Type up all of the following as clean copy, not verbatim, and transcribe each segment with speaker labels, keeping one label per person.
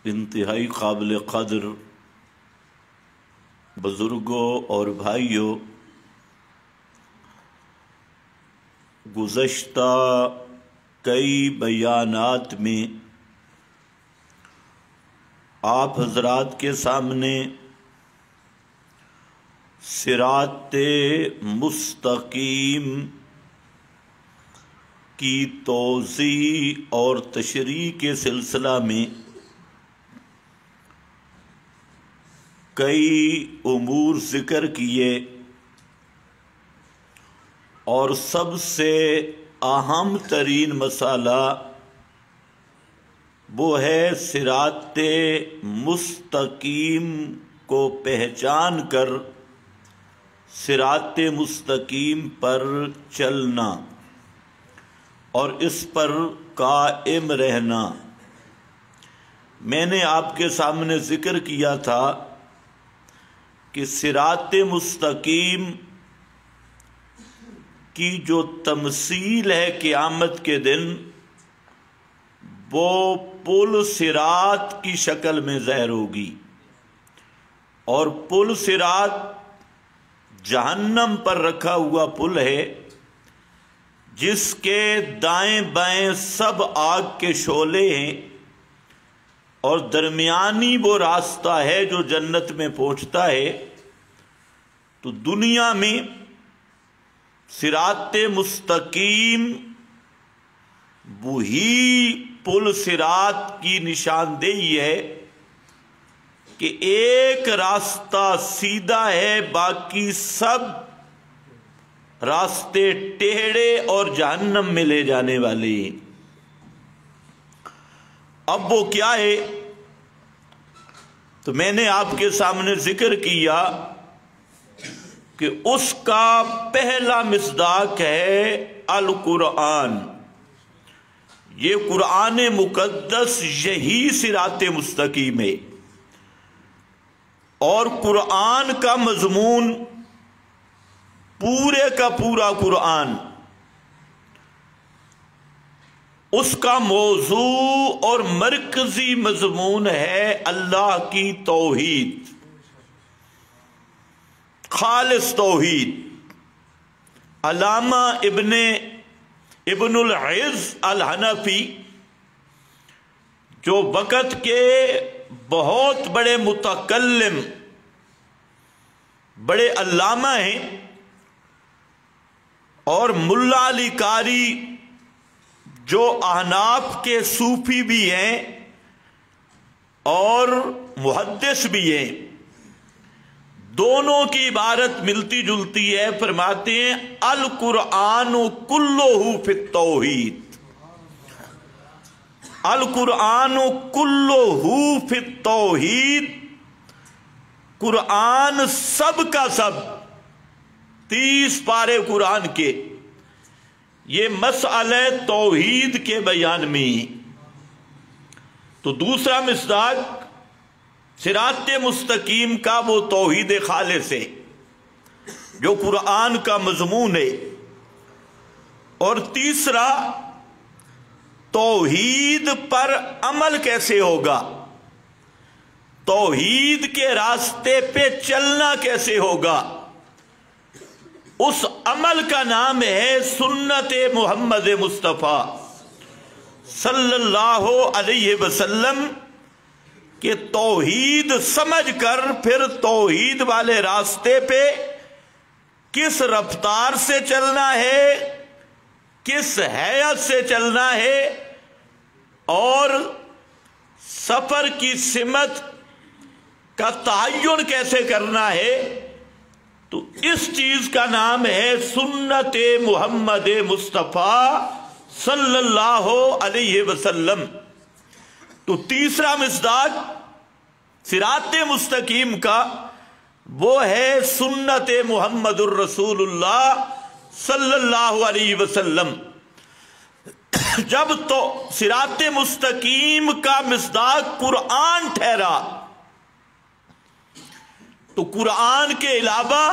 Speaker 1: انتہائی قابل قدر بزرگوں اور بھائیوں، گزشتہ کئی بیانات میں آپ حضرات کے سامنے صراط مستقیم کی توضیح اور تشریح کے سلسلہ میں کئی امور ذکر کیے، اور سب سے اہم ترین مسئلہ وہ ہے صراط مستقیم کو پہچان کر صراط مستقیم پر چلنا اور اس پر قائم رہنا۔ میں نے آپ کے سامنے ذکر کیا تھا کہ صراط مستقیم کی جو تمثیل ہے قیامت کے دن، وہ پل صراط کی شکل میں ظاہر ہوگی، اور پل صراط جہنم پر رکھا ہوا پل ہے جس کے دائیں بائیں سب آگ کے شعلے ہیں، اور درمیانی وہ راستہ ہے جو جنت میں پہنچتا ہے۔ تو دنیا میں صراط مستقیم وہی پل صراط کی نشاندہی ہے کہ ایک راستہ سیدھا ہے، باقی سب راستے ٹیڑھے اور جہنم میں لے جانے والے ہیں۔ اب وہ کیا ہے؟ تو میں نے آپ کے سامنے ذکر کیا کہ اس کا پہلا مصداق ہے القرآن۔ یہ قرآن مقدس یہی صراط مستقیم ہے، اور قرآن کا مضمون، پورے کا پورا قرآن، اس کا موضوع اور مرکزی مضمون ہے اللہ کی توحید، خالص توحید۔ علامہ ابن العز الحنفی، جو وقت کے بہت بڑے متکلم، بڑے علامہ ہیں، اور ملا علی قاری جو احناف کے صوفی بھی ہیں اور محدث بھی ہیں، دونوں کی عبارت ملتی جلتی ہے، فرماتے ہیں القرآن کلہ فی التوحید، القرآن کلہ فی التوحید، قرآن سب کا سب، 30 پارے قرآن کے، یہ مسئلہ توحید کے بیان میں۔ تو دوسرا مصداق صراط مستقیم کا وہ توحید خالص ہے جو قرآن کا مضمون ہے، اور تیسرا توحید پر عمل کیسے ہوگا، توحید کے راستے پہ چلنا کیسے ہوگا۔ اس عمل کا نام ہے سنت محمد مصطفیٰ صلی اللہ علیہ وسلم، کہ توحید سمجھ کر پھر توحید والے راستے پہ کس رفتار سے چلنا ہے، کس حیثیت سے چلنا ہے، اور سفر کی سمت کا تعین کیسے کرنا ہے۔ تو اس چیز کا نام ہے سنت محمد مصطفیٰ صلی اللہ علیہ وسلم۔ تو تیسرا مصداق صراط مستقیم کا وہ ہے سنت محمد الرسول اللہ صلی اللہ علیہ وسلم۔ جب تو صراط مستقیم کا مصداق قرآن ٹھہرا، تو قرآن کے علاوہ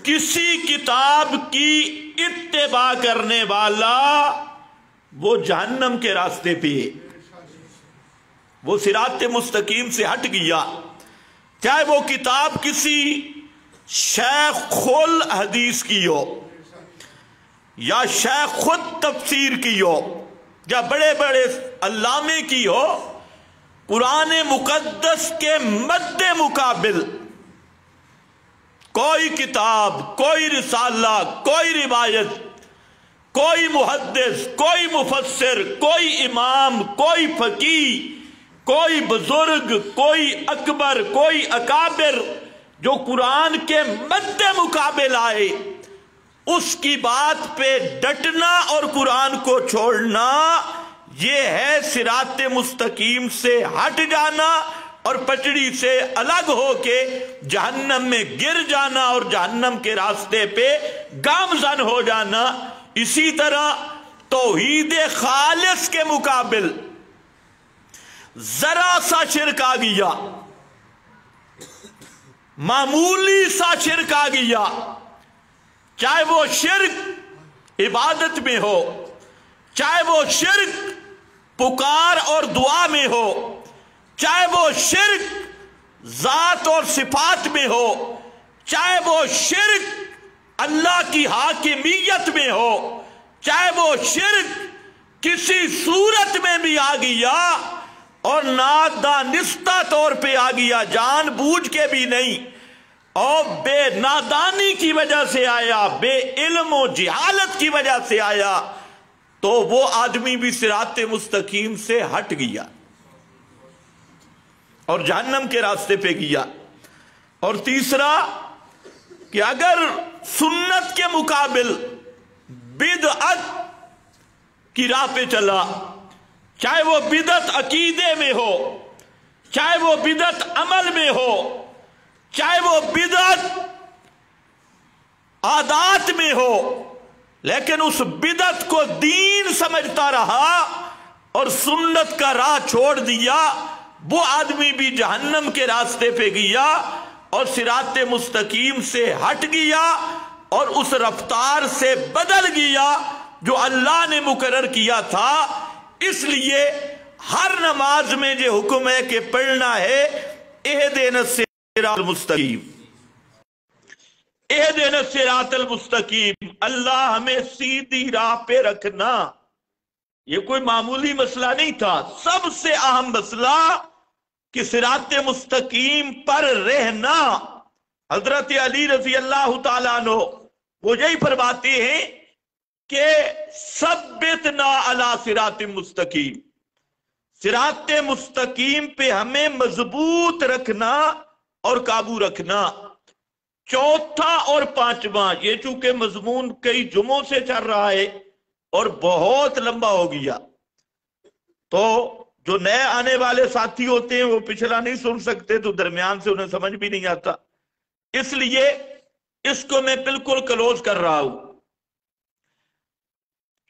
Speaker 1: کسی کتاب کی اتباع کرنے والا وہ جہنم کے راستے پہ ہے۔ وہ صراط مستقیم سے ہٹ گیا، چاہے وہ کتاب کسی شیخ الحدیث کی ہو یا شیخ خود تفسیر کی ہو یا بڑے بڑے علامے کی ہو، قرآن مقدس کے مد مقابل کوئی کتاب، کوئی رسالہ، کوئی روایت، کوئی محدث، کوئی مفسر، کوئی امام، کوئی فقیہ، کوئی بزرگ، کوئی اکبر، کوئی اکابر جو قرآن کے مد مقابل آئے، اس کی بات پہ ڈٹنا اور قرآن کو چھوڑنا، یہ ہے صراط مستقیم سے ہٹ جانا اور پٹڑی سے الگ ہو کے جہنم میں گر جانا اور جہنم کے راستے پہ گامزن ہو جانا۔ اسی طرح توحید خالص کے مقابل ذرا سا شرک آ گیا، معمولی سا شرک آ گیا، چاہے وہ شرک عبادت میں ہو، چاہے وہ شرک پکار اور دعا میں ہو، چاہے وہ شرک ذات اور صفات میں ہو، چاہے وہ شرک اللہ کی حاکمیت میں ہو، چاہے وہ شرک کسی صورت میں بھی آ گیا اور نادانستہ طور پہ آ گیا، جان بوجھ کے بھی نہیں، اور بے نادانی کی وجہ سے آیا، بے علم و جہالت کی وجہ سے آیا، تو وہ آدمی بھی صراط مستقیم سے ہٹ گیا اور جہنم کے راستے پہ گیا۔ اور تیسرا کہ اگر سنت کے مقابل بدعت کی راہ پہ چلا، چاہے وہ بدعت عقیدے میں ہو، چاہے وہ بدعت عمل میں ہو، چاہے وہ بدعت عادات میں ہو، لیکن اس بدعت کو دین سمجھتا رہا اور سنت کا راہ چھوڑ دیا، وہ آدمی بھی جہنم کے راستے پہ گیا اور صراط مستقیم سے ہٹ گیا اور اس رفتار سے بدل گیا جو اللہ نے مقرر کیا تھا۔ اس لیے ہر نماز میں یہ حکم ہے کہ پڑھنا ہے اہدنا الصراط المستقیم، اہدنا الصراط المستقیم، اللہ ہمیں سیدھی راہ پہ رکھنا۔ یہ کوئی معمولی مسئلہ نہیں تھا، سب سے اہم مسئلہ کہ صراط مستقیم پر رہنا۔ حضرت علی رضی اللہ تعالیٰ عنہ وہ یہی فرماتے ہیں کہ ثبتنا علی صراط مستقیم، صراط مستقیم پہ ہمیں مضبوط رکھنا اور قابو رکھنا۔ چوتھا اور پانچواں، یہ چونکہ مضمون کئی جمعوں سے چل رہا ہے اور بہت لمبا ہو گیا، تو جو نئے آنے والے ساتھی ہوتے ہیں وہ پچھلا نہیں سن سکتے، تو درمیان سے انہیں سمجھ بھی نہیں آتا، اس لیے اس کو میں بالکل کلوز کر رہا ہوں۔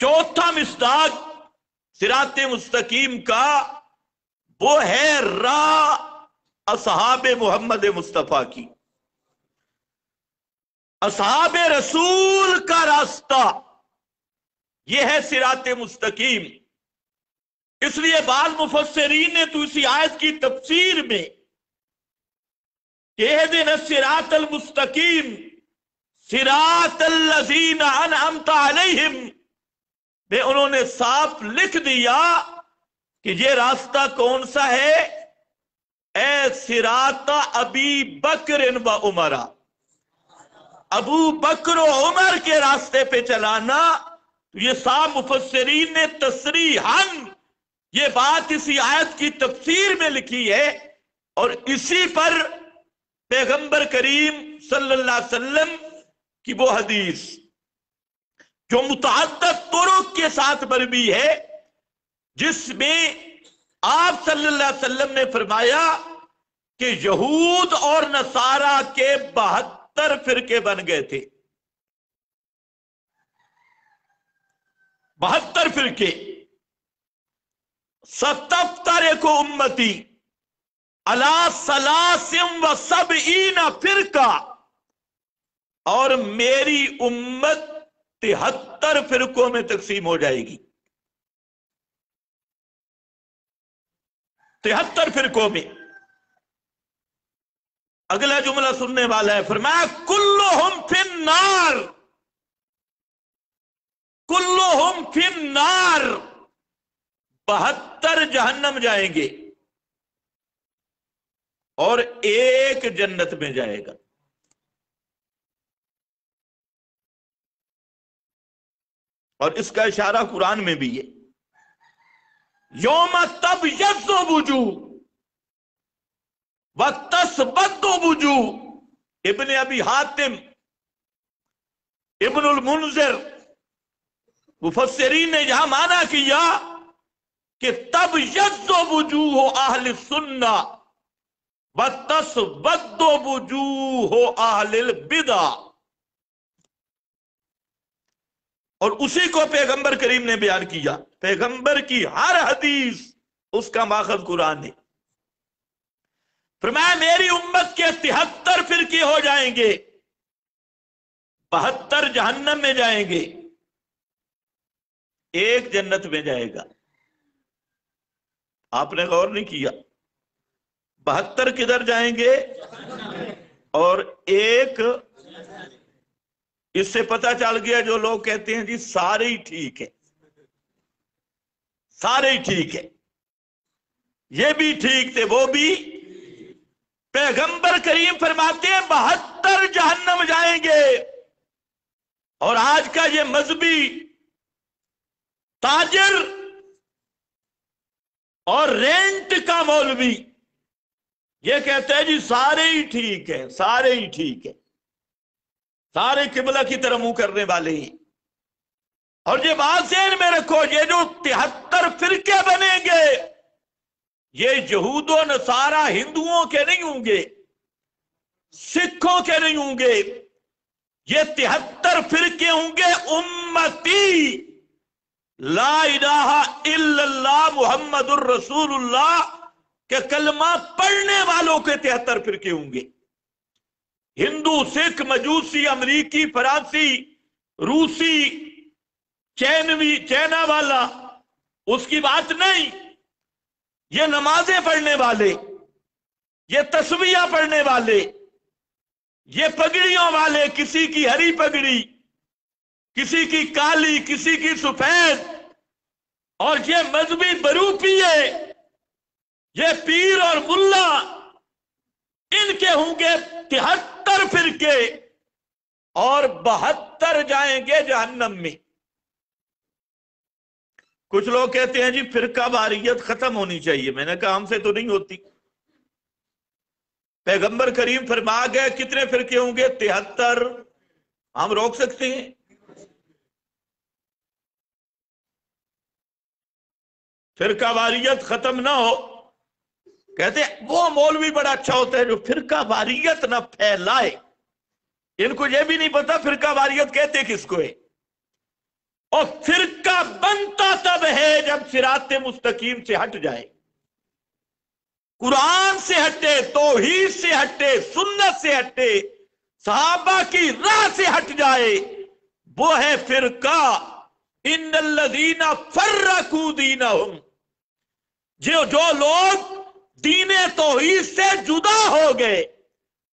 Speaker 1: چوتھا مصداق صراط مستقیم کا وہ ہے راہ اصحاب محمد مصطفیٰ کی، اصحاب رسول کا راستہ، یہ ہے صراط مستقیم۔ اس لیے بعض مفسرین نے تو اسی آیت کی تفسیر میں کہ اہدنا الصراط المستقیم صراط الذین انعمت علیہم میں انہوں نے صاف لکھ دیا کہ یہ راستہ کون سا ہے؟ اے صراط ابی بکر و عمر، ابو بکر و عمر کے راستے پہ چلانا۔ یہ صاحب مفسرین نے تصریحاً یہ بات اسی آیت کی تفسیر میں لکھی ہے، اور اسی پر پیغمبر کریم صلی اللہ علیہ وسلم کی وہ حدیث جو متعدد طرق کے ساتھ مروی ہے، جس میں آپ صلی اللہ علیہ وسلم نے فرمایا کہ یہود اور نصارہ کے 72 فرقے بن گئے تھے، 72 فرقے۔ ستفترق امتی علی 73 فرقہ، اور میری امت 73 فرقوں میں تقسیم ہو جائے گی۔ 73 फिरकों में। अगला जुमला सुनने वाला है, फरमाया कुल्लुहुम फिन्नार, कुल्लुहुम फिन्नार, 72 जहन्नम जाएंगे और एक जन्नत में जाएगा। और इसका इशारा कुरान में भी है, यौम तबयज़्ज़ु वुजूह व तस्वद्दु वुजूह। इब्न अबी हातिम, इब्नुल मुनज़िर, मुफस्सिरीन ने यहां माना किया कि तबयज़्ज़ु वुजूह अहल सुन्ना व तस्वद्दु वुजूह अहलिल बिदा। और उसी को पैगंबर करीम ने बयान किया। पैगंबर की हर हदीस उसका माखज़ कुरान है। फरमाया मेरी उम्मत के 73 फिरके हो जाएंगे, 72 जहन्नम में जाएंगे, एक जन्नत में जाएगा। आपने गौर नहीं किया, 72 किधर जाएंगे और एक। इससे पता चल गया जो लोग कहते हैं जी सारे ही ठीक है, सारे ही ठीक है, ये भी ठीक थे वो भी। पैगंबर करीम फरमाते हैं 72 जहन्नम जाएंगे। और आज का ये मजहबी ताजिर और रेंट का मौलवी ये कहते हैं जी सारे ही ठीक है, सारे ही ठीक है, सारे किबला की तरफ मुंह करने वाले ही। और ये बात ज़हन में रखो, ये जो 73 फिरके बनेंगे ये यहूदो नसारा हिंदुओं के नहीं होंगे, सिखों के नहीं होंगे, ये 73 फिरके होंगे उम्मती ला इलाहा इल्लल्लाह मुहम्मदुर रसूलुल्लाह के कलमा पढ़ने वालों के 73 फिरके होंगे। हिंदू, सिख, मजूसी, अमरीकी, फरांसी, रूसी, चाइना वाला, उसकी बात नहीं। ये नमाजें पढ़ने वाले, ये तस्बीह पढ़ने वाले, ये पगड़ियों वाले, किसी की हरी पगड़ी, किसी की काली, किसी की सफेद, और ये मजहबी बरूपिये, ये पीर और मुल्ला, इनके होंगे 73 फिरके और 72 जाएंगे जहन्नम में। कुछ लोग कहते हैं जी फिरका वारियत खत्म होनी चाहिए। मैंने कहा हमसे तो नहीं होती। पैगंबर करीम फरमा गए कितने फिरके होंगे? 73। हम रोक सकते हैं? फिरका वारियत खत्म ना हो, कहते वो मौलवी बड़ा अच्छा होता है जो फिरका वारियत ना फैलाए। इनको ये भी नहीं पता फिरका वारियत कहते किसको है। और फिरका बनता तब है जब सिराते मुस्तकीम से हट जाए, कुरान से हटे, तौहीद से हटे, सुन्नत से हटे, सहाबा की राह से हट जाए, वो है फिरका। इन्नल्लज़ीना फर्रकू दीनहुम, जो लोग दीने तौहीद से जुदा हो गए,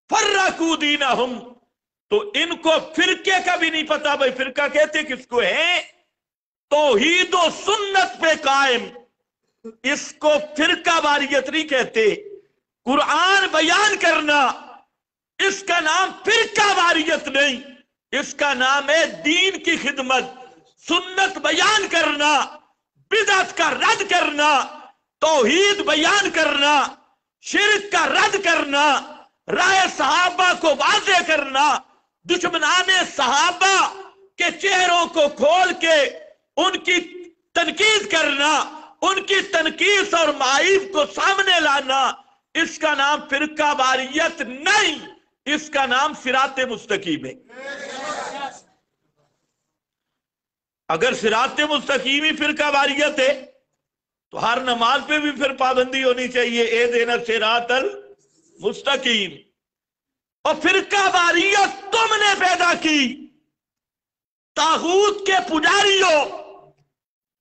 Speaker 1: फर्रकू दीनहुम, तो इनको फिरके का भी नहीं पता। भाई फिरका कहते किसको है? तौहीद और सुन्नत पे कायम, इसको फिरका वारियत नहीं कहते। कुरान बयान करना इसका नाम फिरका वारियत नहीं, इसका नाम है दीन की खिदमत। सुन्नत बयान करना, बिदअत का रद्द करना, तौहीद बयान करना, शिर्क का रद्द करना, राय सहाबा को वाज़े करना, दुश्मनाने सहाबा के चेहरों को खोल के उनकी तनकीद करना, उनकी तनकीद और माइब को सामने लाना, इसका नाम फिरका वारियत नहीं, इसका नाम सिराते मुस्तकीम है। अगर सिराते मुस्तकीम ही फिरका वारियत है तो हर नमाज पे भी फिर पाबंदी होनी चाहिए, ए देना सिरातल मुस्तकीम। और फिरका वारियत तुमने पैदा की, तागूत के पुजारियों,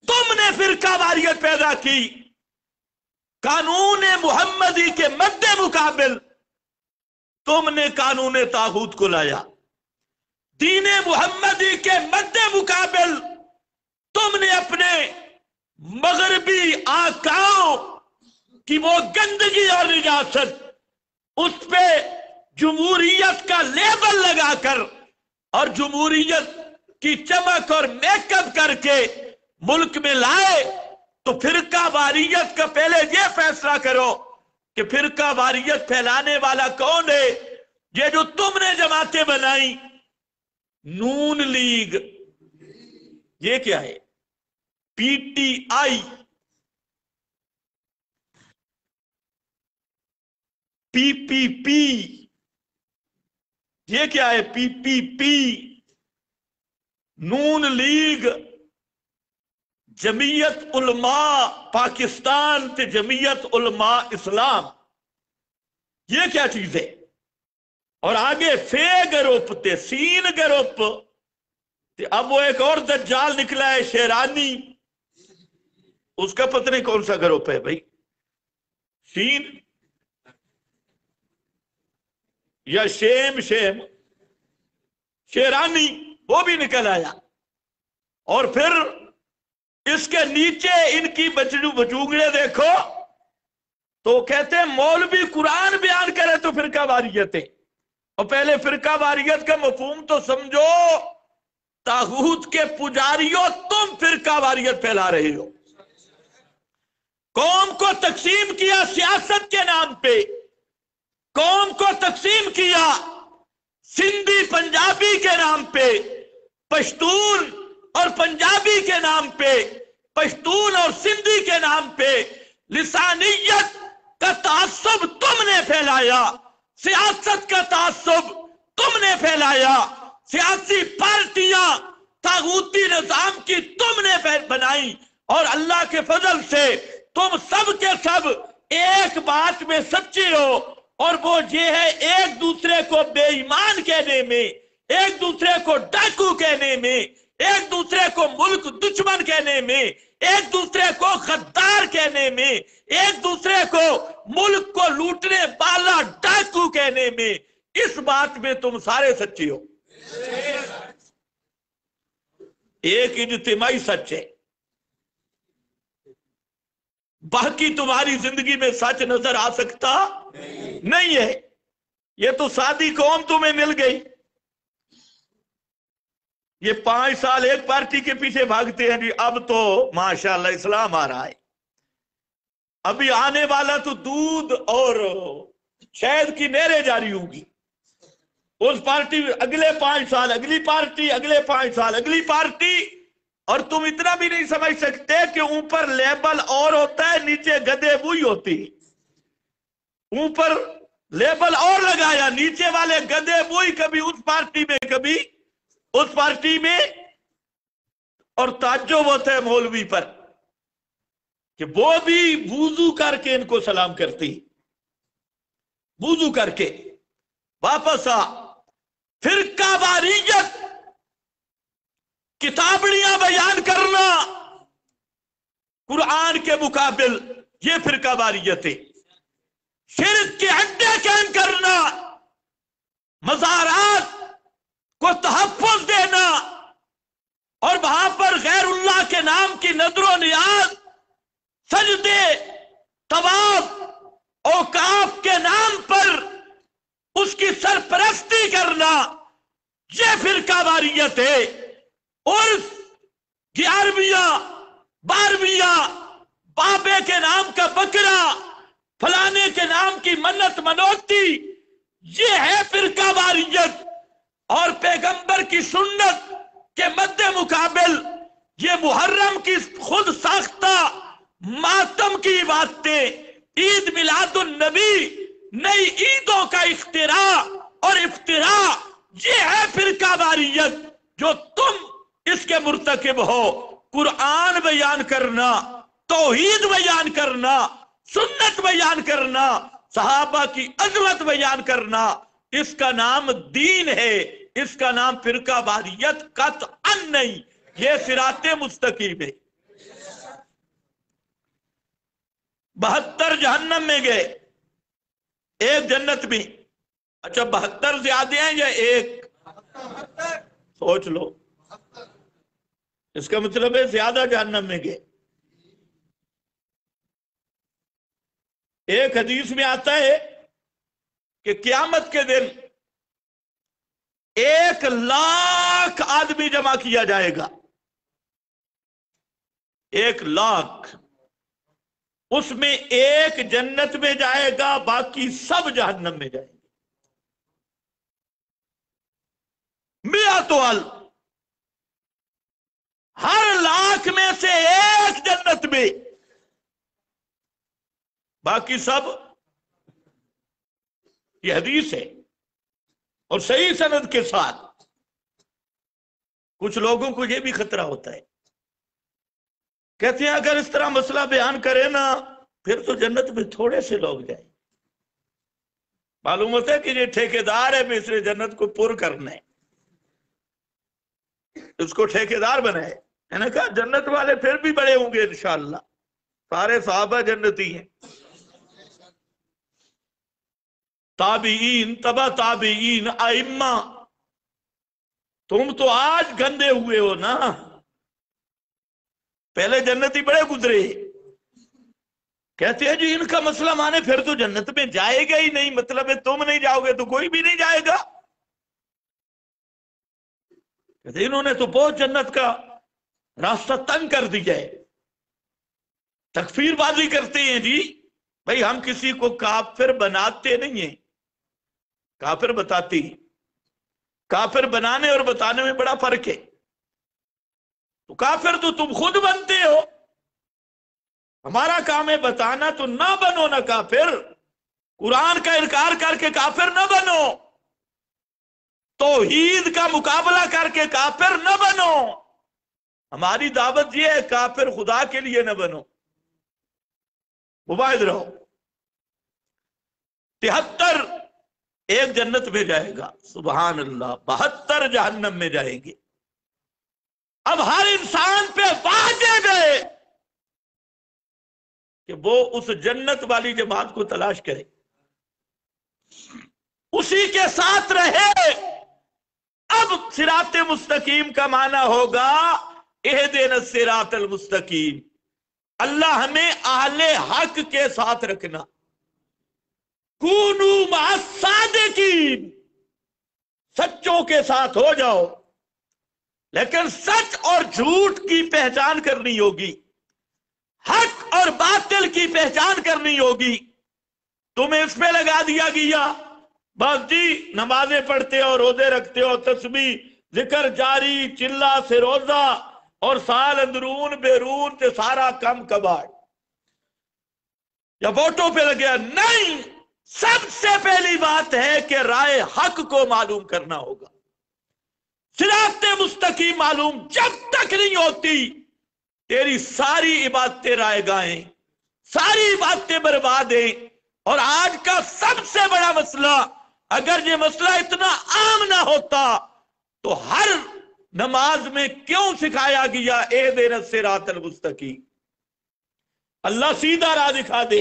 Speaker 1: तुमने फिरका वारियत पैदा की। कानून मुहम्मदी के मद्दे मुकाबिल तुमने कानून तागूत को लाया। दीन मुहम्मदी के मद्दे मुकाबिल तुमने अपने मगरबी आकाओं की वो गंदगी और निजासत, उस पे जमहूरियत का लेबल लगाकर और जमहूरियत की चमक और मेकअप करके मुल्क में लाए। तो फिरका वारियत का पहले ये फैसला करो कि फिरका वारियत फैलाने वाला कौन है। ये जो तुमने जमातें बनाई, नून लीग, ये क्या है, पीटीआई, पीपीपी, ये क्या है, पीपीपी, नून लीग, जमीयत उलमा पाकिस्तान ते जमीयत उलमा इस्लाम, ये क्या चीज है। और आगे फे ग्रुप ते सीन ग्रुप ते अब वो एक और दज्जाल निकला है, शेरानी, उसका पता नहीं कौन सा ग्रुप है भाई, सीन या शेम शेरानी, वो भी निकल आया। और फिर इसके नीचे इनकी बचूंगड़े देखो तो कहते हैं मौलवी कुरान बयान करे तो फिरका वारियत है। और पहले फिरका वारियत का मफहूम तो समझो, तागूत के पुजारियों, तुम फिरका वारियत फैला रहे हो। कौम को तकसीम किया सियासत के नाम पे, कौम को तकसीम किया सिंधी पंजाबी के नाम पे, पश्तून और पंजाबी के नाम पे, पश्तून और सिंधी के नाम पे लिसानियत का तासुब तुमने फैलाया, सियासत का तासुब तुमने फैलाया, सियासी पार्टियां तागूती निजाम की तुमने बनाई। और अल्लाह के फजल से तुम सब के सब एक बात में सच्चे हो, और वो ये है एक दूसरे को बेईमान कहने में, एक दूसरे को डाकू कहने में, एक दूसरे को मुल्क दुश्मन कहने में, एक दूसरे को गद्दार कहने में, एक दूसरे को मुल्क को लूटने वाला डाकू कहने में। इस बात में तुम सारे सच्चे हो। एक इज्तिमाई सच है, बाकी तुम्हारी जिंदगी में सच नजर आ सकता नहीं है। ये तो सादी कौम तुम्हें मिल गई। ये 5 साल एक पार्टी के पीछे भागते हैं जी, अब तो माशाल्लाह इस्लाम आ रहा है। अभी आने वाला तो दूध और शहद की नहरें जारी होगी। उस पार्टी अगले 5 साल अगली पार्टी, अगले 5 साल अगली पार्टी। और तुम इतना भी नहीं समझ सकते कि ऊपर लेबल और होता है, नीचे गधे बुई होती। ऊपर लेबल और लगाया, नीचे वाले गधे बुई, कभी उस पार्टी में कभी उस पार्टी में। और ताज्जुब होता है मौलवी पर कि वो भी वुजू करके इनको सलाम करती, वुजू करके। वापस आ, फिरका वारियत, किताबड़ियां बयान करना कुरान के मुकाबिल, ये फिरका वारियत है। शिर्क के अड्डे कायम करना, मज़ारात को तहफ़्फ़ुज़ देना और वहां पर गैरुल्लाह के नाम की नजरो नियाज, सजदे, तवाफ, औकाफ के नाम पर उसकी सरपरस्ती करना, ये फिरका वारियत है। और 11वियां 12वियां, बाबे के नाम का बकरा, फलाने के नाम की मन्नत मनोती, ये है फिरका वारियत। और पैगंबर की सुन्नत के मद्दे मुकाबिल ये मुहर्रम की खुद साख्ता मातम की बातें, ईद मिलादुन नबी, नई ईदों का इख्तिरा और इफ्तिरा, ये है फिरका वारियत जो तुम इसके मुर्तकिब हो। कुरान बयान करना, तौहीद बयान करना, सुन्नत बयान करना, सहाबा की अजमत बयान करना, इसका नाम दीन है, इसका नाम फिरका वारियत कतअन नहीं। ये सिराते मुस्तकीम है। 72 जहन्नम में गए, एक जन्नत में। अच्छा 72 ज्यादा हैं या एक? सोच लो, इसका मतलब है ज्यादा जहन्नम में गए। एक हदीस में आता है कि क़यामत के दिन 1,00,000 आदमी जमा किया जाएगा, 1,00,000। उसमें एक जन्नत में जाएगा, बाकी सब जहन्नम में जाएंगे। मिया तो हर 1,00,000 में से एक जन्नत में, बाकी सब। यह हदीस है और सही सनद के साथ। कुछ लोगों को यह भी खतरा होता है, कहते हैं अगर इस तरह मसला बयान करे ना, फिर तो जन्नत में थोड़े से लोग जाए। मालूम होता है कि ये ठेकेदार है, इसने जन्नत को पुर करना है, उसको ठेकेदार बनाए। मैंने कहा जन्नत वाले फिर भी बड़े होंगे इंशाअल्लाह, सारे सहाबा जन्नती हैं। ताबीईन, तबा ताबीईन, आइम्मा। तुम तो आज गंदे हुए हो ना, पहले जन्नती बड़े गुजरे। कहते हैं जी इनका मसला माने फिर तो जन्नत में जाएगा ही नहीं, मतलब है तुम नहीं जाओगे तो कोई भी नहीं जाएगा। कहते इन्होंने तो बहुत जन्नत का रास्ता तंग कर दिया है। तकफीरबाजी करते हैं जी, भाई हम किसी को काफिर बनाते नहीं है, काफिर बताते हैं। काफिर बनाने और बताने में बड़ा फर्क है। तो काफिर तो तुम खुद बनते हो, हमारा काम है बताना, तो ना बनो ना काफिर। कुरान का इनकार करके काफिर ना बनो, तौहीद का मुकाबला करके काफिर न बनो। हमारी दावत यह है काफिर खुदा के लिए न बनो, मुबाहिद रहो। 73 एक जन्नत में जाएगा, सुभान अल्लाह। 72 जहन्नम में जाएंगे। अब हर इंसान पे वाजिब है कि वो उस जन्नत वाली जमात को तलाश करे, उसी के साथ रहे। अब सिरात मुस्तकीम का माना होगा इहदिना सिरातल मुस्तकीम। अल्लाह हमें आहले हक के साथ रखना। कूनू मअस्सादिकीन, सच्चों के साथ हो जाओ, लेकिन सच और झूठ की पहचान करनी होगी, हक और बातिल की पहचान करनी होगी। तुम्हें इस पे लगा दिया गया, बस जी नमाजें पढ़ते हो, रोजे रखते हो, तस्बीह जिक्र जारी, चिल्ला से रोजा, और साल अंदरून बेरून ते सारा कम कबाड़, या वोटों पे लगे। नहीं, सबसे पहली बात है कि राय हक को मालूम करना होगा। सिराते मुस्तकीम मालूम जब तक नहीं होती, तेरी सारी इबादतें राय गाएं, सारी इबादतें बर्बाद हैं। और आज का सबसे बड़ा मसला, अगर ये मसला इतना आम ना होता तो हर नमाज में क्यों सिखाया गया इहदिना सिरातल मुस्तकीम। अल्लाह सीधा राह दिखा दे।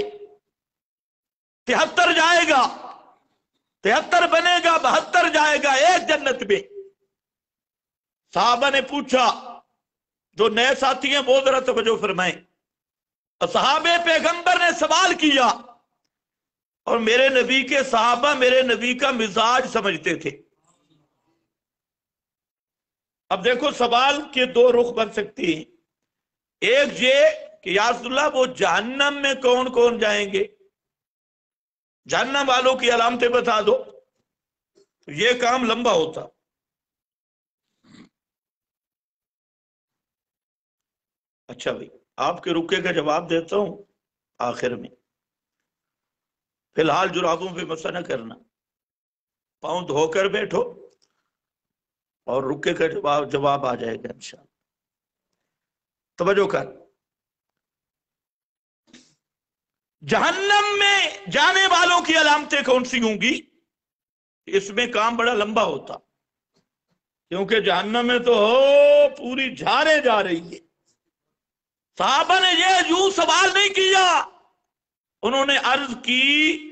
Speaker 1: 73 जाएगा, 73 बनेगा, 72 जाएगा, एक जन्नत में। साहबा ने पूछा, जो नए साथी हैं वो जरा तवज्जो फरमाएं। सहाबे पैगंबर ने सवाल किया, और मेरे नबी के साहबा मेरे नबी का मिजाज समझते थे। अब देखो सवाल के दो रुख बन सकते हैं। एक ये कि या रसूलल्लाह वो जहन्नम में कौन कौन जाएंगे, जहन्नम वालों की अलामतें बता दो, तो ये काम लंबा होता। अच्छा भाई, आपके रुके का जवाब देता हूं आखिर में, फिलहाल जुराबों पे मसा न करना, पांव धोकर बैठो और रुके का जवाब आ जाएगा इंशाअल्लाह। तवज्जो कर। जहन्नम में जाने वालों की अलामतें कौन सी होंगी, इसमें काम बड़ा लंबा होता, क्योंकि जहन्नम में तो हो पूरी झारे जा रही है। साहबा ने ये यूं सवाल नहीं किया انہوں نے عرض کی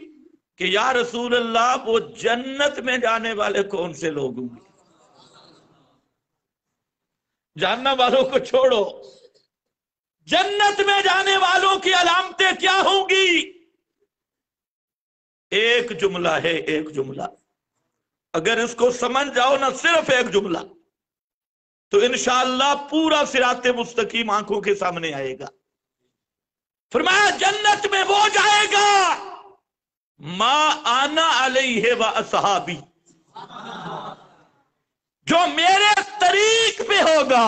Speaker 1: کہ یا رسول اللہ وہ جنت میں جانے والے کون سے لوگ ہوں گے؟ جہنم والوں کو چھوڑو، جنت میں جانے والوں کی علامتیں کیا ہوں گی؟ ایک جملہ ہے، ایک جملہ، اگر اس کو سمجھ جاؤ نا، صرف ایک جملہ، تو انشاءاللہ پورا صراط مستقیم آنکھوں کے سامنے آئے گا۔ فرمایا جنت میں وہ جائے گا ما آنا علیہ و اصحابی، جو میرے طریق پہ ہوگا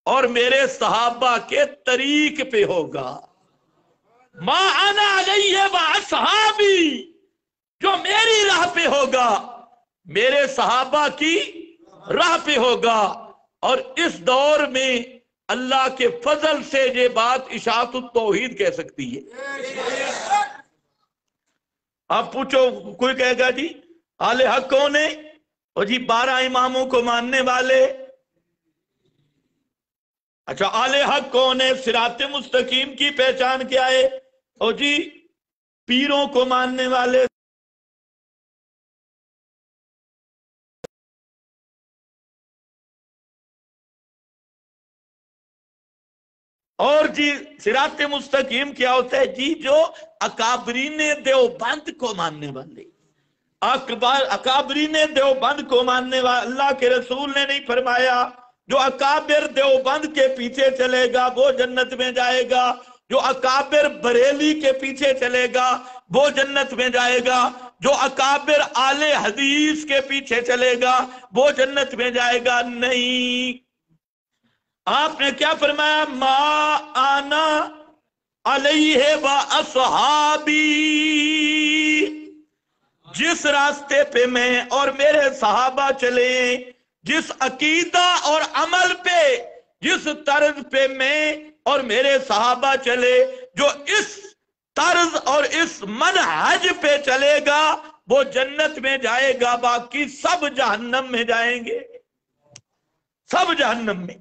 Speaker 1: اور میرے صحابہ کے طریق پہ ہوگا۔ ما انا علیہ و اصحابی، جو میری راہ پہ ہوگا، میرے صحابہ کی راہ پہ ہوگا۔ اور اس دور میں اللہ کے فضل سے یہ بات اشاعت التوحید کہہ سکتی ہے۔ آپ پوچھو، کوئی کہے گا جی اہل حق کون ہے؟ اور جی 12 اماموں کو ماننے والے۔ اچھا اہل حق کون ہے؟ صراط مستقیم کی پہچان کیا ہے؟ اور جی پیروں کو ماننے والے۔ اور جی صراط مستقیم کیا ہوتا ہے؟ جی جو اکابرین دیوبند کو ماننے والے، اکابرین دیوبند کو ماننے والے۔ اللہ کے رسول نے نہیں فرمایا جو اکابر دیوبند کے پیچھے چلے گا وہ جنت میں جائے گا، جو اکابر بریلی کے پیچھے چلے گا وہ جنت میں جائے گا، جو اکابر آل حدیث کے پیچھے چلے گا وہ جنت میں جائے گا۔ نہیں، آپ نے کیا فرمایا؟ ما آنا علیہ و اصحابی، جس راستے پہ میں اور میرے صحابہ چلے، جس عقیدہ اور عمل پہ، جس طرز پہ میں اور میرے صحابہ چلے، جو اس طرز اور اس منہج پہ چلے گا وہ جنت میں جائے گا، باقی سب جہنم میں جائیں گے، سب جہنم میں۔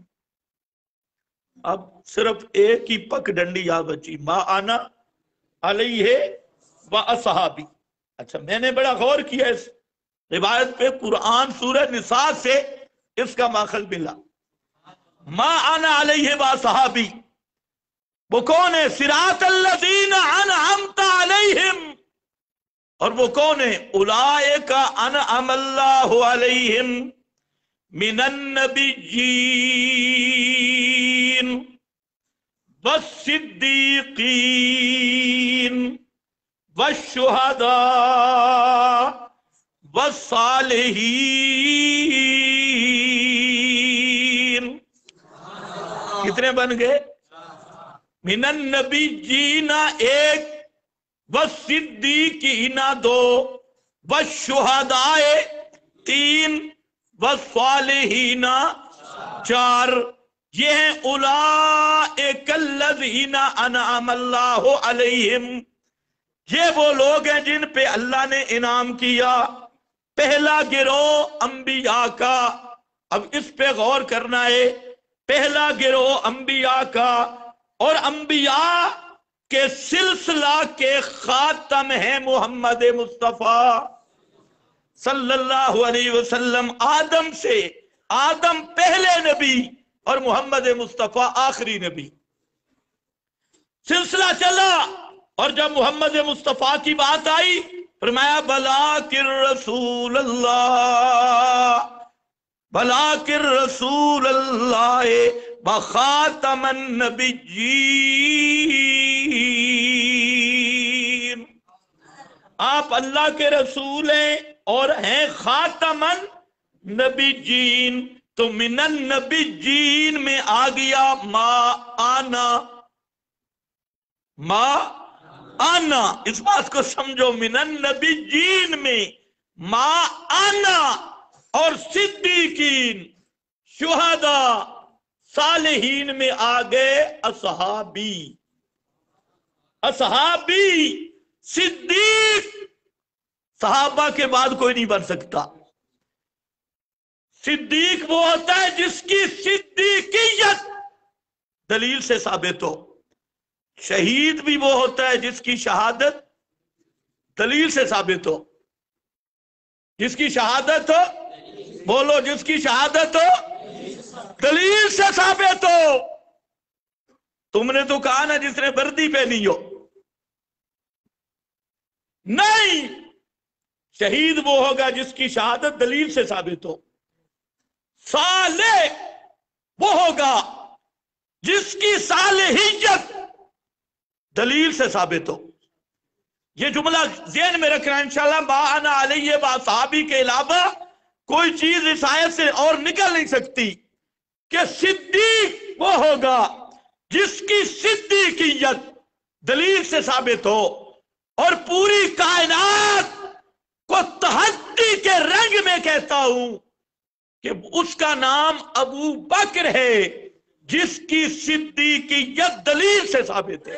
Speaker 1: اب صرف ایک ہی پک ڈنڈی یا بچی، ما آنا علیہ و اصحابی۔ اچھا میں نے بڑا غور کیا اس روایت پہ، قرآن سورہ نساء سے اس کا ماخذ ملا۔ ما انا علیہ و اصحابی، وہ کون ہے؟ صراط الذین انعمت علیہم، اور وہ کون ہے؟ اولئک انعم اللہ علیہم من النبیین والصدیقین والشہداء والصالحین۔ کتنے بن گئے؟ من النبیین ایک، والصدیقین 2، والشہداء 3، والصالحین 4۔ یہ ہیں اولئک الذین انعم اللہ علیہم، یہ وہ لوگ ہیں جن پہ اللہ نے انعام کیا۔ پہلا گروہ انبیاء کا، اب اس پہ غور کرنا ہے، پہلا گروہ انبیاء کا، اور انبیاء کے سلسلہ کے خاتم ہیں محمد مصطفیٰ صلی اللہ علیہ وسلم۔ آدم سے، آدم پہلے نبی اور محمد مصطفیٰ آخری نبی۔ سلسلہ چلا، اور جب محمد مصطفیٰ کی بات آئی فرمایا بلاکر رسول اللہ، بلاکر رسول اللہ بخاتم النبیین۔ آپ اللہ کے رسول ہیں اور ہیں خاتم النبیین، تو من النبیین میں آ گیا ما آنا، ما آنا، اس بات کو سمجھو، من النبیین میں ما آنا، اور صدیقین، شہداء، صالحین میں آگئے اصحابی۔ اصحابی، صدیق، صحابہ کے بعد کوئی نہیں بن سکتا۔ صدیق وہ ہوتا ہے جس کی صدیقیت دلیل سے ثابت ہو۔ شہید بھی وہ ہوتا ہے جس کی شہادت دلیل سے ثابت ہو. جس کی شہادت ہو، بولو، جس کی شہادت ہو دلیل سے ثابت ہو. تم نے تو کہا نا جس نے وردی پہنی ہو. نہیں، شہید وہ ہوگا جس کی شہادت دلیل سے ثابت ہو. صالح وہ ہوگا جس کی صالحیت دلیل سے ثابت ہو. یہ جملہ ذہن میں رکھنا انشاءاللہ. ما انا علیہ واصحابی کے علاوہ کوئی چیز اس آیت سے اور نکل نہیں سکتی کہ صدیق وہ ہوگا جس کی صدیقیت دلیل سے ثابت ہو. اور پوری کائنات کو تحدی کے رنگ میں کہتا ہوں کہ اس کا نام ابو بکر ہے جس کی صدیقیت دلیل سے ثابت ہے.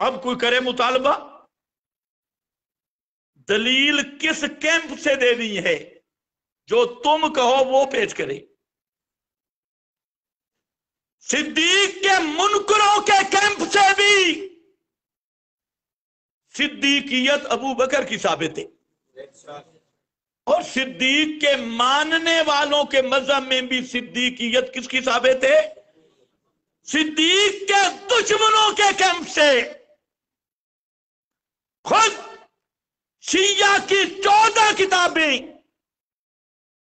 Speaker 1: اب کوئی کرے مطالبہ، دلیل کس کیمپ سے دینی ہے؟ جو تم کہو وہ پیش کرے. صدیق کے منکروں کے کیمپ سے بھی صدیقیت ابو بکر کی ثابت ہے، اور صدیق کے ماننے والوں کے مذہب میں بھی صدیقیت کس کی ثابت ہے؟ صدیق کے دشمنوں کے کیمپ سے. خود شیعہ کی 14 کتابیں،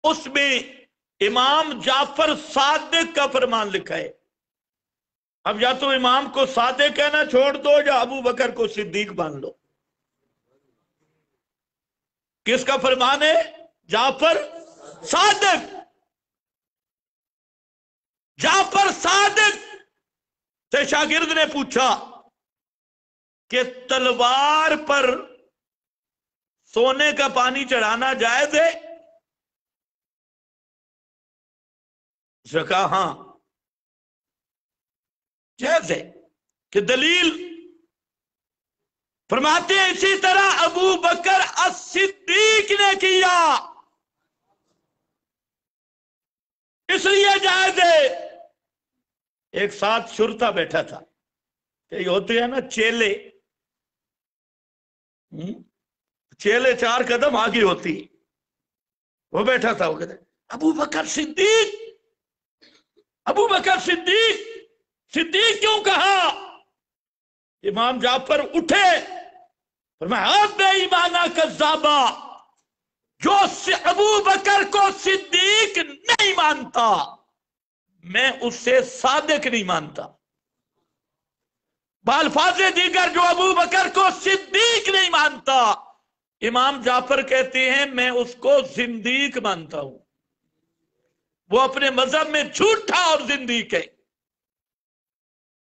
Speaker 1: اس میں امام جعفر صادق کا فرمان لکھا ہے. اب یا تو امام کو صادق کہنا چھوڑ دو یا ابو بکر کو صدیق مان لو. کس کا فرمان ہے؟ جعفر صادق. جعفر صادق سے شاگرد نے پوچھا کہ تلوار پر سونے کا پانی چڑھانا جائز ہے؟ اس نے کہا ہاں جائز ہے. کہ دلیل؟ فرماتے ہیں اسی طرح ابو بکر الصدیق نے کیا، اس لیے جائز ہے. ایک ساتھ شرطا بیٹھا تھا، کہ ہوتے ہیں نا چیلے، چیلے 4 قدم آگے ہوتی، وہ بیٹھا تھا. وہ کہتے ابو بکر صدیق، ابو بکر صدیق. صدیق کیوں کہا؟ امام جعفر اٹھے، فرمایا اب بے ایمانہ کذابا، جو ابو بکر کو صدیق نہیں مانتا میں اس سے صادق نہیں مانتا. بالفاظ دیگر جو ابو بکر کو صدیق نہیں مانتا، امام جعفر کہتے ہیں میں اس کو زندیق مانتا ہوں. وہ اپنے مذہب میں جھوٹا اور زندیق ہے.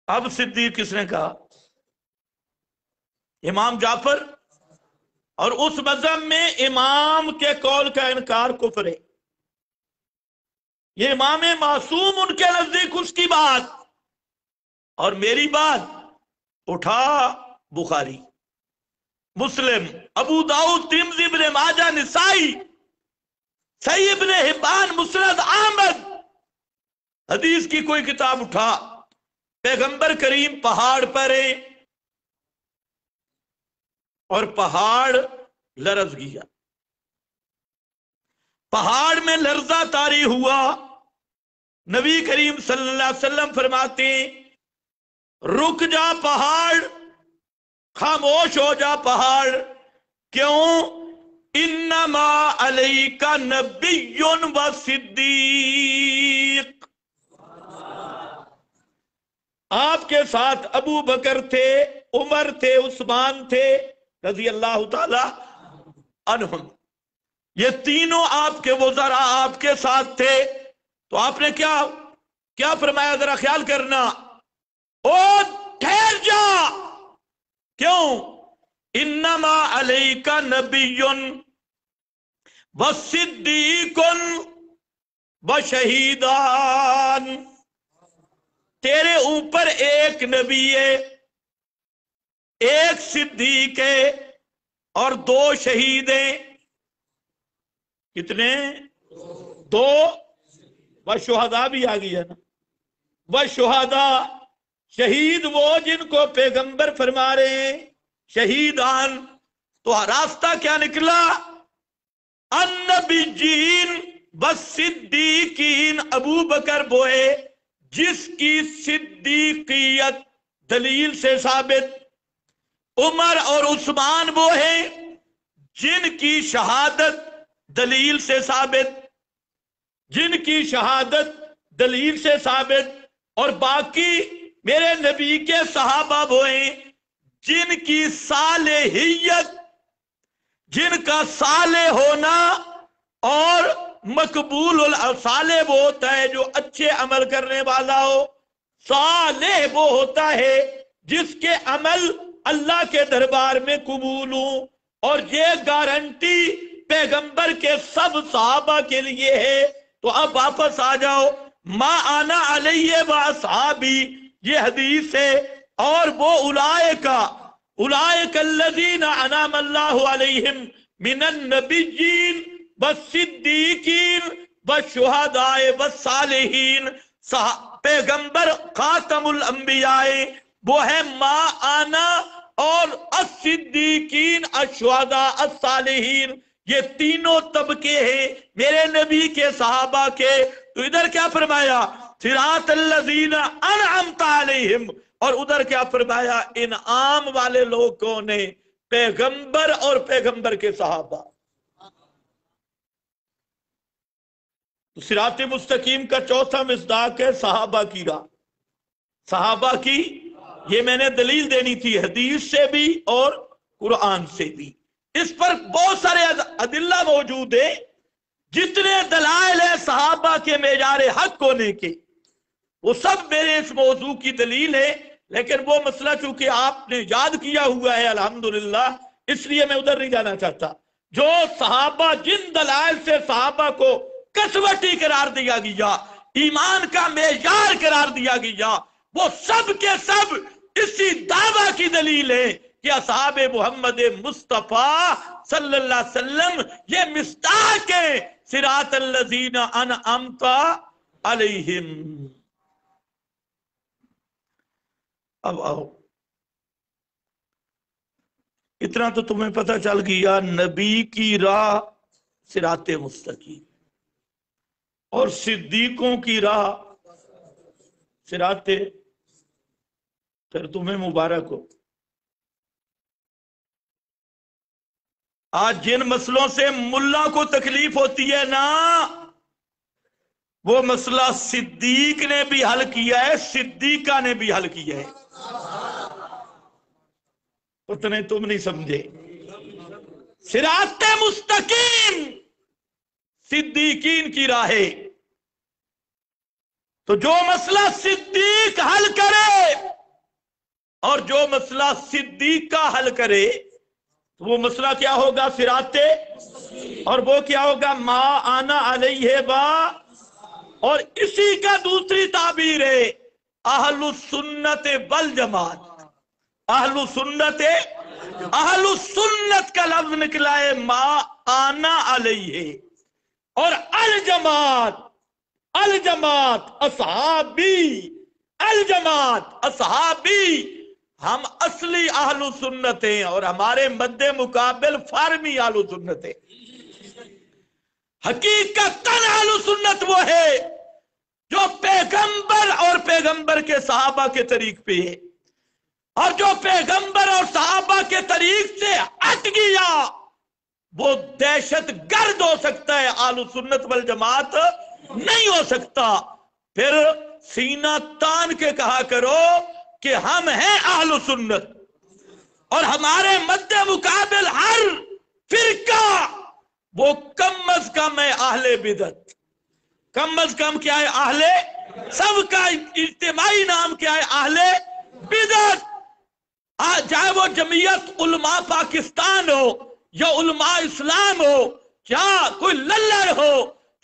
Speaker 1: اب صدیق کس نے کہا؟ امام جعفر. اور اس مذہب میں امام کے قول کا انکار کفر ہے. یہ امام معصوم ان کے نزدیک اس کی بات اور میری بات اٹھا بخاری، مسلم، ابو داؤد، ترمذی، ابن ماجہ، نسائی، صحیح ابن حبان، مسند احمد، حدیث کی کوئی کتاب اٹھا. پیغمبر کریم پہاڑ پر ہے اور پہاڑ لرز گیا، پہاڑ میں لرزہ طاری ہوا. نبی کریم صلی اللہ علیہ وسلم فرماتے ہیں رک جا پہاڑ، خاموش ہو جا پہاڑ. کیوں؟ انما علیک نبی و صدیق. آپ کے ساتھ ابو بکر تھے، عمر تھے، عثمان تھے رضی اللہ تعالی عنہم. یہ تینوں آپ کے وزراء آپ کے ساتھ تھے. تو آپ نے کیا فرمایا؟ ذرا خیال کرنا. او ٹھہر جا. کیوں؟ انما علیک نبی و صدیق و شہیدان. تیرے اوپر ایک نبی ہے، ایک صدیق ہے اور 2 شہید ہیں. कितने? 2। व शुहदा भी आ गई है ना। व शुहदा, शहीद वो जिनको पैगंबर फरमा रहे हैं शहीदान। तो रास्ता क्या निकला? अन्नबीजीन व सिद्दीकीन, अबू बकर वो है जिसकी सिद्दीकियत दलील से साबित, उमर और उस्मान वो है जिनकी शहादत दलील से साबित, जिनकी शहादत दलील से साबित, और बाकी मेरे नबी के सहाबा वो हैं जिनकी सालेहियत, जिनका साले होना और मकबूल, साले वो होता है जो अच्छे अमल करने वाला हो, साले वो होता है जिसके अमल अल्लाह के दरबार में कबूल हो। और ये गारंटी पैगंबर के सब सहाबा के लिए है। तो अब वापस आ जाओ, मा आना अलैहि व असहाबी, ये हदीस है। और वो उलाइकल्लज़ीना अनअम अल्लाहु अलैहिम मिनन नबिय्यीन व सिद्दीकीन व शुहदाए व सालिहीन। पैगंबर खातमुल अंबियाए वो है मा आना, और अस्सिद्दीकीन, अशुहदा, अस्सालिहीन, ये तीनों तबके हैं मेरे नबी के सहाबा के। तो इधर क्या फरमाया? सिरातल्लज़ीना अनअमता अलैहिम, और उधर क्या फरमाया? इनाम वाले लोग कौन है? पैगंबर और पैगंबर के सहाबा। तो सिरात मुस्तकीम का चौथा मिस्दाक है सहाबा की राह। सहाबा की, ये मैंने दलील देनी थी हदीस से भी और कुरान से भी। इस पर बहुत सारे अदिल्ला मौजूद है। जितने दलाइल है सहाबा के मेजारे हक होने के, वो सब मेरे इस मौजू की दलील है। लेकिन वो मसला चूंकि आपने याद किया हुआ है अल्हम्दुलिल्लाह, इसलिए मैं उधर नहीं जाना चाहता। जो सहाबा, जिन दलाइल से सहाबा को कसवटी करार दिया गया, ईमान का मेजार करार दिया गया, वो सब के सब इसी दावा की दलील है कि असहाबे मोहम्मद मुस्तफा सल्लल्लाहु अलैहि वसल्लम ये मिस्दाक है सिरातल्लज़ीना अनअमता अलैहिम। अब आओ, इतना तो तुम्हें पता चल गया, नबी की राह सिराते मुस्तकीम और सिद्दीकों की राह सिराते। फिर तुम्हें मुबारक हो। आज जिन मसलों से मुल्ला को तकलीफ होती है ना, वो मसला सिद्दीक ने भी हल किया है, सिद्दीका ने भी हल किया है। उतने तुम नहीं समझे। सिराते मुस्तकीम सिद्दीकीन की राहे। तो जो मसला सिद्दीक हल करे और जो मसला सिद्दीक का हल करे, तो वो मसला क्या होगा? सिराते। और वो क्या होगा? मा आना अलैहि बा। और इसी का दूसरी ताबीर है अहलुस सुन्नत वल जमात। अहलुस सुन्नत का लफ्ज निकला है मा आना अलैहि, और अल जमात असहाबी, अल जमात असहाबी। हम असली अहलु सुन्नत हैं और हमारे मद्दे मुकाबिल फारमी अहलु सुन्नत है। हकीकतन अहलु सुन्नत वो है जो पैगंबर और पैगंबर के सहाबा के तरीक पे है, और जो पैगंबर और सहाबा के तरीक से हट गया वो दहशत गर्द हो सकता है, अहलु सुन्नत वल जमात नहीं हो सकता। फिर सीना तान के कहा करो कि हम हैं अहलु सुन्नत, और हमारे मद्दे मुकाबिल हर फिरका वो कम अज कम है अहले बिदत। कम अज कम क्या है? अहले, सबका इज्तिमाई नाम क्या है? अहले बिदत। चाहे वो जमीयत उलमा पाकिस्तान हो या उलमा इस्लाम हो, क्या कोई लल्लड़ हो,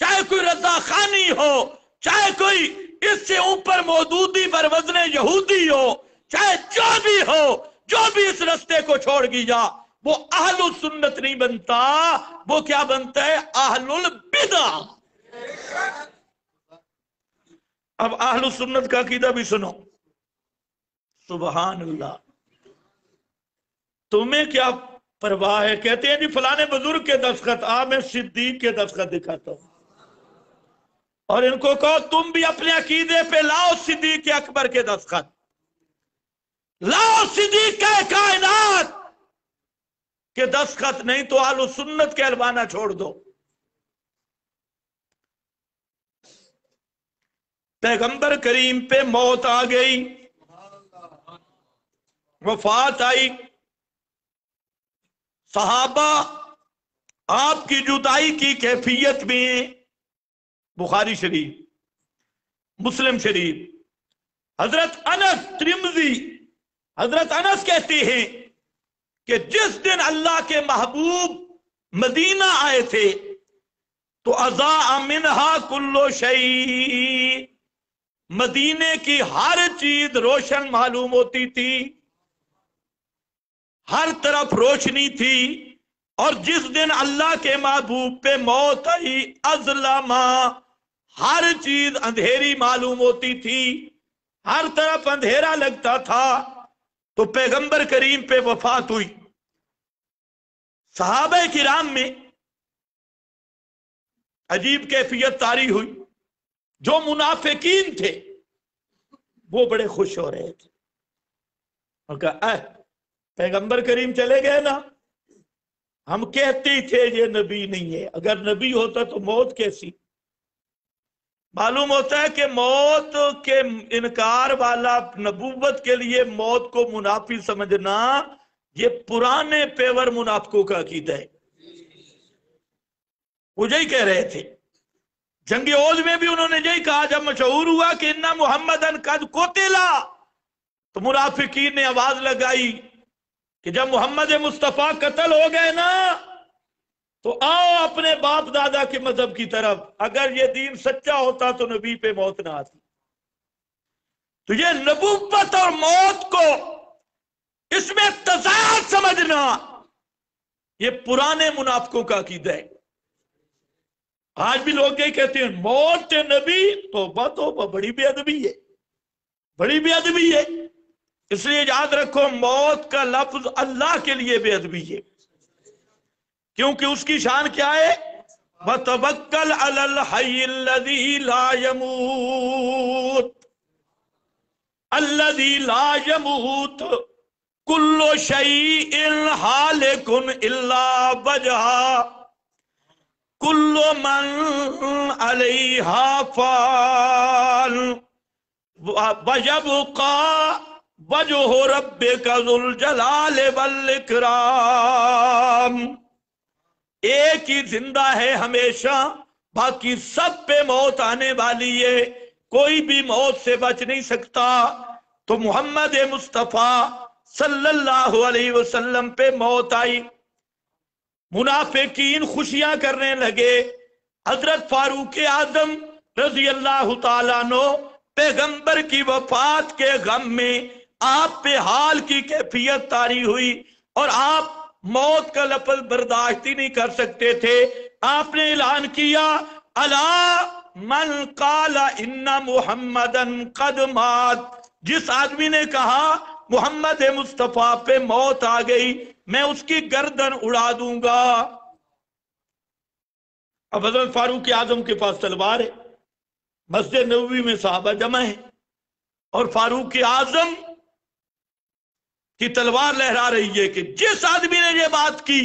Speaker 1: चाहे कोई रजा खानी हो, चाहे कोई इससे ऊपर मौदूदी पर वजन यहूदी हो, चाहे जो भी हो, जो भी इस रस्ते को छोड़ गया وہ अहलुल सुन्नत नहीं बनता, वो क्या बनता है? अहलुल बिदा। अब अहलुल सुन्नत का अकीदा भी सुनो। सुभान अल्लाह। तुम्हें क्या परवाह है? कहते हैं जी फलाने बुजुर्ग के दस्तखत, मैं सिद्दीक के दस्तखत दिखाता हूं, और इनको कहो तुम भी अपने अकीदे पे लाओ सिद्दीक के अकबर के दस्तखत, लाओ सिद्दीक के कायनात के दस्तखत, नहीं तो अहलुल सुन्नत कहलवाना छोड़ दो। पैगंबर करीम पे मौत आ गई, वफात आई, सहाबा आपकी जुदाई की कैफियत में, बुखारी शरीफ, मुस्लिम शरीफ, हजरत अनस तिरमिज़ी, हजरत अनस कहते हैं कि जिस दिन अल्लाह के महबूब मदीना आए थे तो अज़ा मिनहा कुल्लो शै, मदीने की हर चीज रोशन मालूम होती थी, हर तरफ रोशनी थी। और जिस दिन अल्लाह के महबूब पे मौत आई, अज़लमा, हर चीज अंधेरी मालूम होती थी, हर तरफ अंधेरा लगता था। तो पैगंबर करीम पे वफात हुई। सहाबा किराम में अजीब कैफियत तारी हुई। जो मुनाफिकीन थे वो बड़े खुश हो रहे थे और कहा पैगंबर करीम चले गए ना, हम कहते ही थे ये नबी नहीं है, अगर नबी होता तो मौत कैसी। मालूम होता है कि मौत के इनकार वाला नबूवत के लिए मौत को मुनाफी समझना, ये पुराने पेवर मुनाफिकों का अकीदा है। वो यही कह रहे थे। जंग ओद में भी उन्होंने यही कहा, जब मशहूर हुआ कि इन्ना मुहम्मदन कद कोतिला, तो मुनाफिकीन ने आवाज लगाई कि जब मोहम्मद मुस्तफा कत्ल हो गए ना, तो आओ अपने बाप दादा के मजहब की तरफ। अगर ये दीन सच्चा होता तो नबी पे मौत ना आती। तो ये नबूवत और मौत को इसमें तज़ाद समझना, ये पुराने मुनाफिकों का अकीदा है। आज भी लोग यही कहते हैं मौत नबी, तौबा तौबा, बड़ी बेअदबी है, बड़ी बेअदबी है। इसलिए याद रखो मौत का लफ्ज अल्लाह के लिए बेअदबी है, क्योंकि उसकी शान क्या है? वतवक्कल अलल हय्यिल्लज़ी ला यमूत, अल्लज़ी ला यमूत, कुल्लु शैइन हालिकुन इल्ला वजहा, कुल्लु मन अलैहा फान, वयबका वजहु रब्बिका ज़ुल जलाल वल इकराम। एक ही जिंदा है हमेशा, बाकी सब पे मौत आने वाली है, कोई भी मौत से बच नहीं सकता। तो मोहम्मद मुस्तफा सल्लल्लाहु अलैहि वसल्लम पे मौत आई। मुनाफिकीन खुशियां करने लगे। हजरत फारूक आजम रजी अल्लाह तआला अन्हु पैगंबर की वफात के गम में आप पे हाल की कैफियत तारी हुई, और आप मौत का लफ्ज बर्दाश्त ही नहीं कर सकते थे। आपने ऐलान किया, अला मन काला इन्ना मुहम्मदन कद मात, जिस आदमी ने कहा मोहम्मद मुस्तफा पे मौत आ गई, मैं उसकी गर्दन उड़ा दूंगा। अब हजरत फारूक आजम के पास तलवार है, मस्जिद नबवी में साहबा जमा है, और फारूक आजम की तलवार लहरा रही है कि जिस आदमी ने ये बात की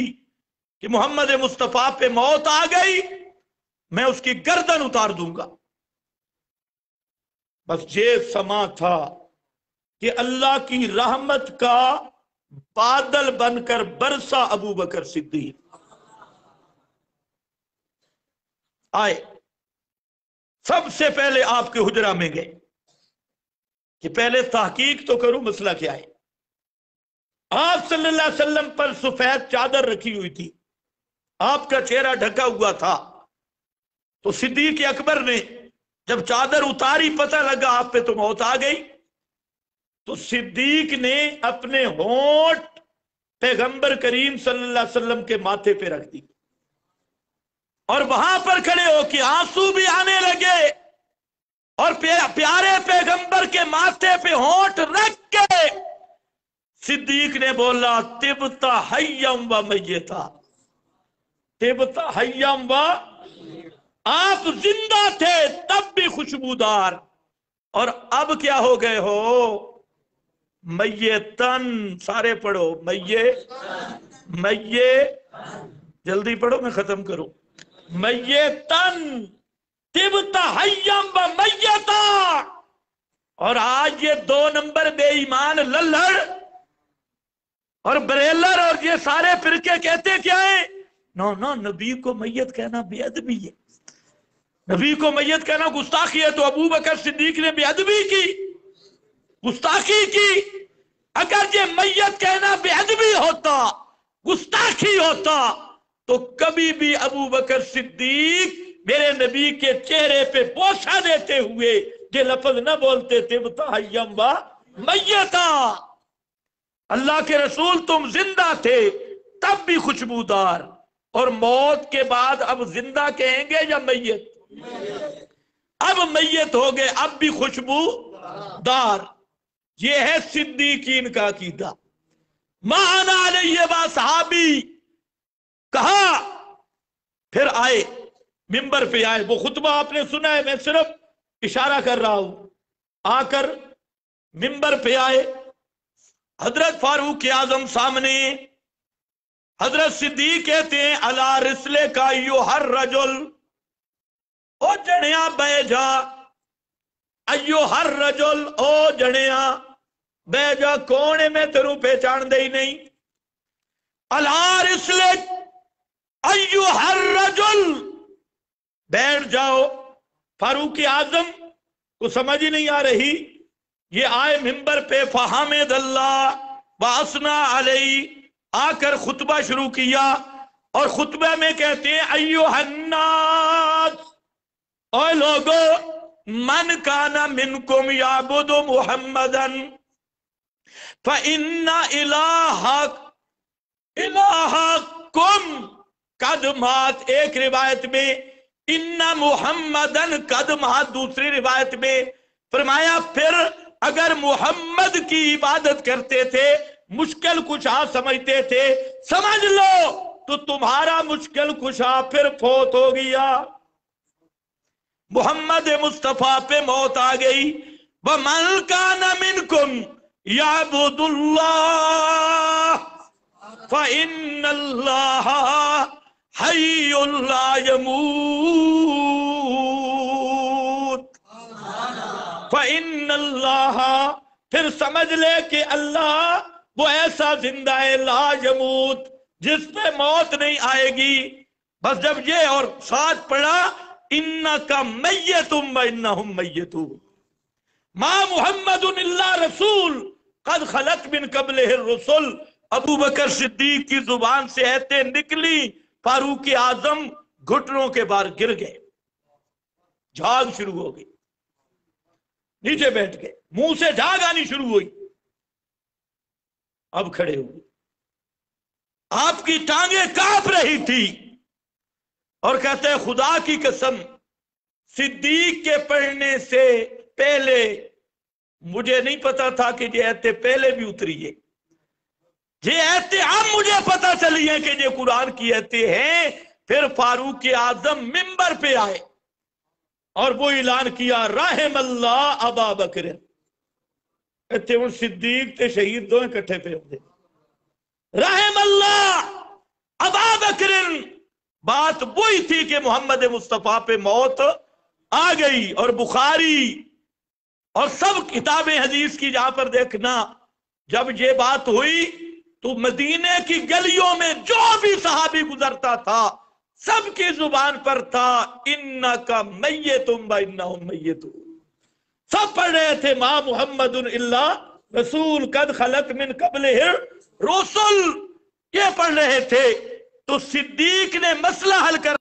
Speaker 1: कि मोहम्मद मुस्तफा पे मौत आ गई, मैं उसकी गर्दन उतार दूंगा। बस ये समा था कि अल्लाह की रहमत का बादल बनकर बरसा अबू बकर सिद्दीक आए। सबसे पहले आपके हुजरा में गए कि पहले तहकीक तो करूं मसला क्या है। आप सल्लल्लाहु अलैहि वसल्लम पर सफेद चादर रखी हुई थी, आपका चेहरा ढका हुआ था। तो सिद्दीक अकबर ने जब चादर उतारी, पता लगा आप पे तो मौत आ गई, तो सिद्दीक ने अपने होंठ पैगंबर करीम सल्लल्लाहु अलैहि वसल्लम के माथे पे रख दी और वहां पर खड़े हो कि आंसू भी आने लगे और प्यारे पैगंबर के माथे पे होंठ रख के सिद्दीक ने बोला, तिबता हय्यम व मय्यता, तिबता हय्यम व, आप जिंदा थे तब भी खुशबूदार, और अब क्या हो गए हो, मय्यतन। सारे पढ़ो, मय्ये, जल्दी पढ़ो मैं खत्म करूं। मय्यतन तिबता हय्यम व मय्यता। और आज ये 2 नंबर बेईमान लल्लड़ और बरेलर और ये सारे फिरके कहते क्या है, नो नो, नबी को मैयत कहना बेअदबी है, नबी को मैयत कहना गुस्ताखी है। तो अबू बकर सिद्दीक ने बेअदबी की, गुस्ताखी की। अगर ये मैयत कहना बेअदबी होता, गुस्ताखी होता, तो कभी भी अबू बकर सिद्दीक मेरे नबी के चेहरे पे बोसा देते हुए ये लफ्ज न बोलते थे, बताहय्यम व मय्यता। अल्लाह के रसूल तुम जिंदा थे तब भी खुशबूदार, और मौत के बाद अब जिंदा कहेंगे या मैयत? अब मैयत हो गए, अब भी खुशबूदार। ये है सिद्दीकीन का अकीदा। माना अलैहि व सहाबी कहा, फिर आए मिंबर पे आए, वो खुतबा आपने सुना है, मैं सिर्फ इशारा कर रहा हूं। आकर मिंबर पे आए, हजरत फारूक आजम सामने, हजरत सिद्दीक कहते हैं, अला रिसले का यो हर रजुल, ओ जड़िया बह जा, अयो हर रजुल, ओ जड़िया बह जा, कौन है मैं तेरू पहचान दे ही नहीं। अला रिसले अयो हर रजुल, बैठ जाओ। फारूक आजम को समझ ही नहीं आ रही, ये आए मिंबर पे, फहमेद अल्लाह वासना अलैहि, आकर खुतबा शुरू किया और खुतबा में कहते हैं, अयो हन्नास, ओ लोगो, मन काना मिनकुम याबुदु मुहम्मदन फइन्ना इलाहकुम कद मात। एक रिवायत में इन्ना मुहम्मदन कद मात, दूसरी रिवायत में फरमाया फिर अगर मोहम्मद की इबादत करते थे, मुश्किल कुशा समझते थे, समझ लो तो तुम्हारा मुश्किल कुशा फिर फौत हो गया। मोहम्मद मुस्तफा पे मौत आ गई। व मन काना मिनकुम याबुदुल्लाह फ़इन्नल्लाह हय्युल ला यमूत फ़इन्नल्लाह, फिर समझ ले कि अल्लाह वो ऐसा जिंदा है, ला यमूत, जिस पे मौत नहीं आएगी। बस जब ये और साथ पढ़ा, इन्नका मय्यतुम व इन्नहुम मय्यतून, मा मुहम्मदुन इल्ला रसूल कद खलत मिन क़ब्लिहि रुसुल। अबू बकर सिद्दीक की जुबान से ऐते निकली, फारूक आजम घुटनों के बाहर गिर गए, झाग शुरू हो गई, नीचे बैठ गए, मुंह से झाग आनी शुरू हुई। अब खड़े हुए, आपकी टांगे कांप रही थी और कहते हैं, खुदा की कसम, सिद्दीक के पढ़ने से पहले मुझे नहीं पता था कि ये आयतें पहले भी उतरी है, ये आयतें अब मुझे पता चली है कि ये कुरान की आयतें हैं। फिर फारूक आजम मिंबर पे आए और वो ऐलान किया, रहमल्लाह अबा बकर। इत्थे हुण सिद्दीक ते शहीद दोवें इकट्ठे पे होंदे, रहमल्लाह अबा बकर। बात वही थी कि मोहम्मद मुस्तफा पे मौत आ गई। और बुखारी और सब किताबें हदीस की जहां पर देखना, जब ये बात हुई तो मदीने की गलियों में जो भी सहाबी गुजरता था, सबकी जुबान पर था, इन्नका मय्यतुम व इन्नहुम मय्यतून। सब पढ़ रहे थे, मा मुहम्मदुन इल्ला रसूल कद खलत मिन क़ब्लिहि रुसुल, ये पढ़ रहे थे। तो सिद्दीक ने मसला हल कर